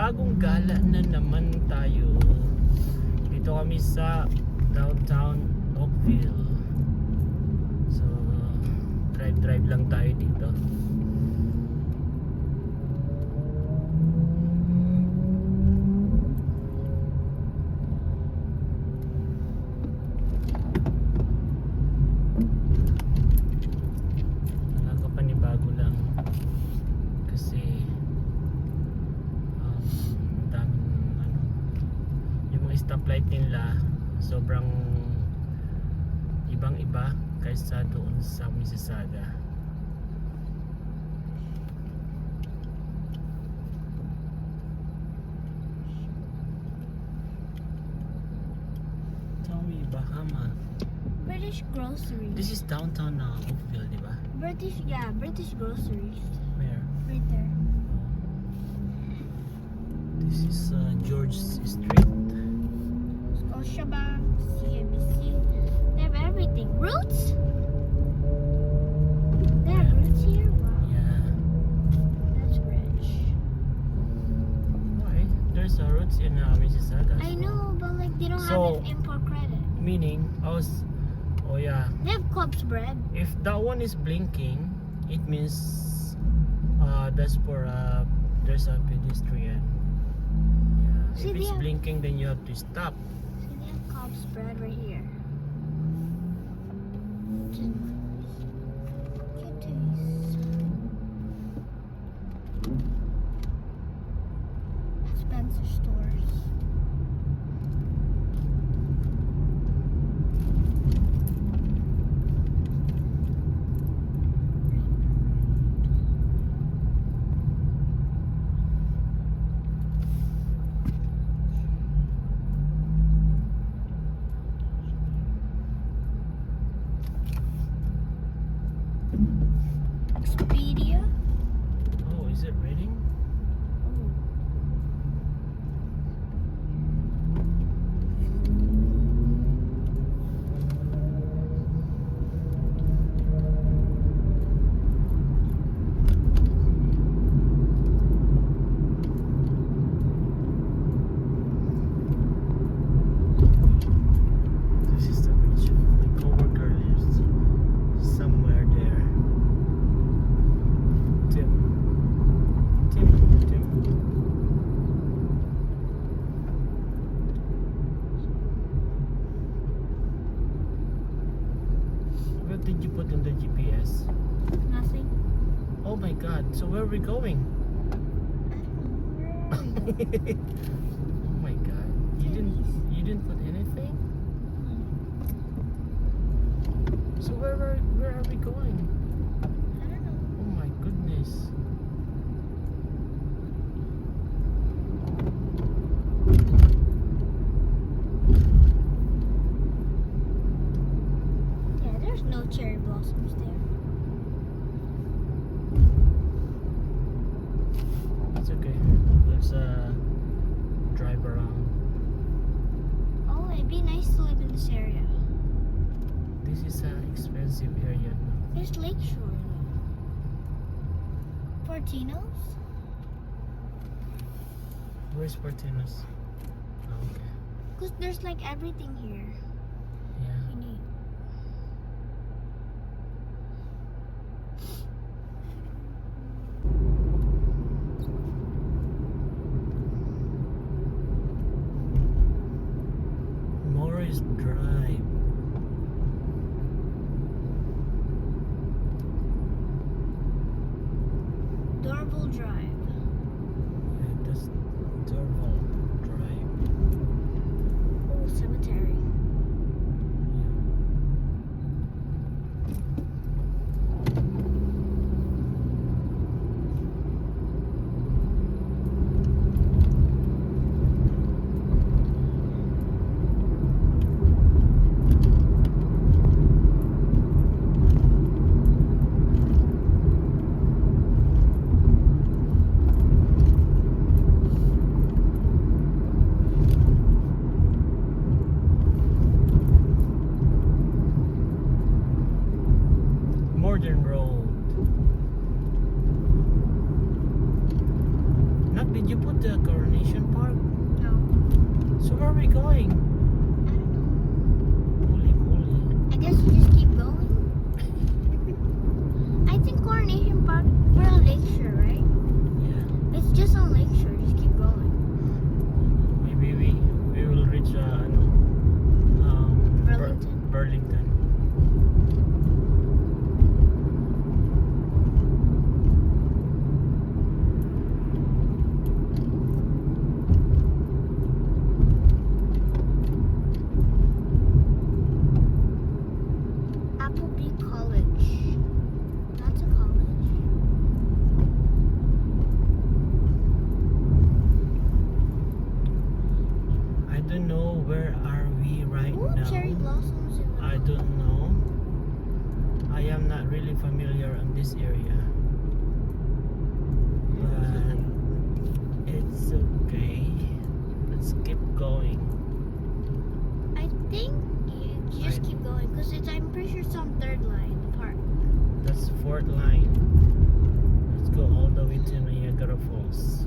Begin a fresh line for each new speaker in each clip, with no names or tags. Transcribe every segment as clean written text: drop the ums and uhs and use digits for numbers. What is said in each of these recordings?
panibagong gala na naman tayo. Dito kami sa downtown Oakville. So, drive lang tayo dito. Panibago lang kasi daming yung mga stoplight nila sobrang ibang iba kaysa doon sa Mississauga. Tommy Bahama.
British groceries.
This is downtown Oakville, di ba?
British groceries.
Where?
Right there.
This is George Street.
Scotiabank, CIBC. They have everything. Roots? They have roots here? Wow.
Yeah.
That's rich.
Why? There's roots in Mississauga.
I know, but like they don't
So-
have an import credit.
Meaning, oh yeah.
They have Club's bread.
If that one is blinking, it means that's for there's a pedestrian. Yeah.
See,
If it's
they have-
blinking, then you have to stop.
See, they have Club's bread right here. Cuties. Spencer stores. Expedia.
Oh, is it raining?
Oh.
This is the beach. My coworker lives somewhere there. Tim. What did you put in the GPS?
Nothing.
Oh my god, so where are we going?
I don't know. Where are we going?
Oh my god. You didn't put anything? So where are we going?
I don't know.
Oh my goodness.
Yeah, there's no cherry blossoms there.
It's okay. Let's drive around.
Oh, it'd be nice to live in this area.
This is an expensive area.
There's Lakeshore. Fortino's?
Where's Portinos? Oh, okay.
Because there's like everything here
Yeah.
you need.
Morris Drive.
Dorval Drive.
Yeah, that's Dorval Drive.
Oh, cemetery.
Did you put the Coronation Park?
No.
So where are we going?
I don't know.
Holy moly.
I guess you just keep going. I think Coronation Park, we're on Lakeshore, right?
Yeah.
It's just on Lakeshore. Just keep going.
Maybe we will reach
Burlington.
Burlington.
Appleby College. That's a college.
I don't know where are we right
Ooh,
now.
cherry blossoms in the
I don't know. I am not really familiar in this area. But it's okay. Let's keep going.
I think you just keep going because I'm pretty sure it's on third line, the park.
That's fourth line. Let's go all the way to Niagara Falls.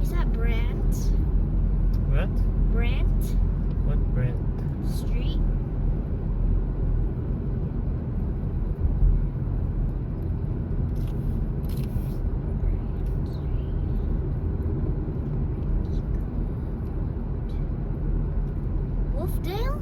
Is that Brant?
What?
Brant
What brand?
Street? Wolfdale?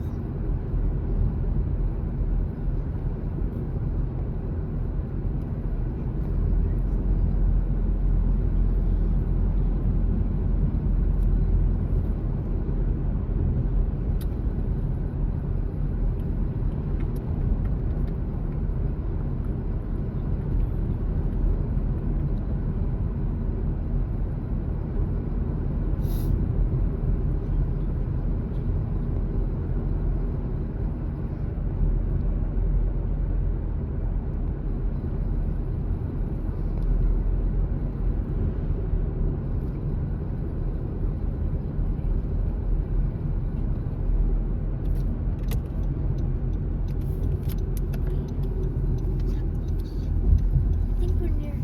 I think we're near.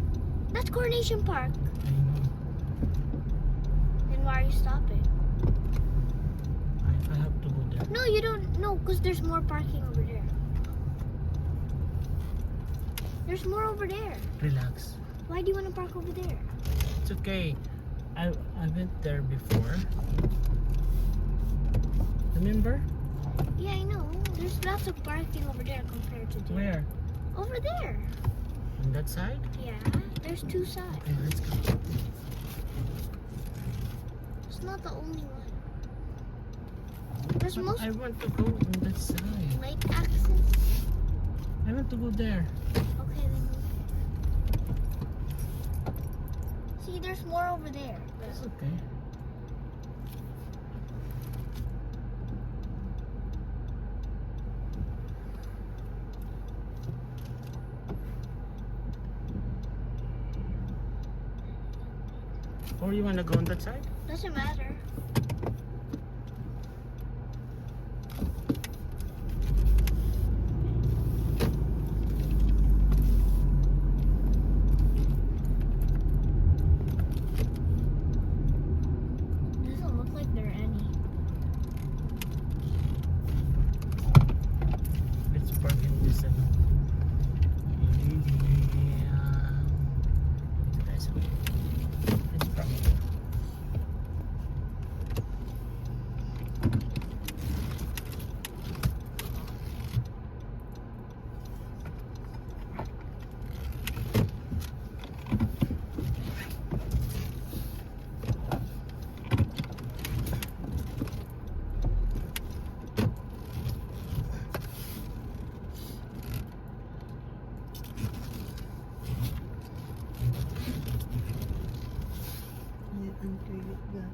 That's Coronation Park.
I know.
Then why are you stopping?
I have to go there.
No, you don't. No, because there's more parking over there. There's more over there.
Relax.
Why do you want to park over there?
It's okay. I went there before. Remember?
Yeah, I know. There's lots of parking over there compared to there.
Where?
Over there.
On that side?
Yeah, there's two sides.
Okay, let's go.
It's not the only one. There's
But
most
I want to go on that side.
lake access.
I want to go there.
Okay, then. See, there's more over there.
It's okay. Or you want to go on that side?
Doesn't matter. Doesn't look like there are any.
Let's park in this side. Dito tayo sa- Let's park.
Yeah.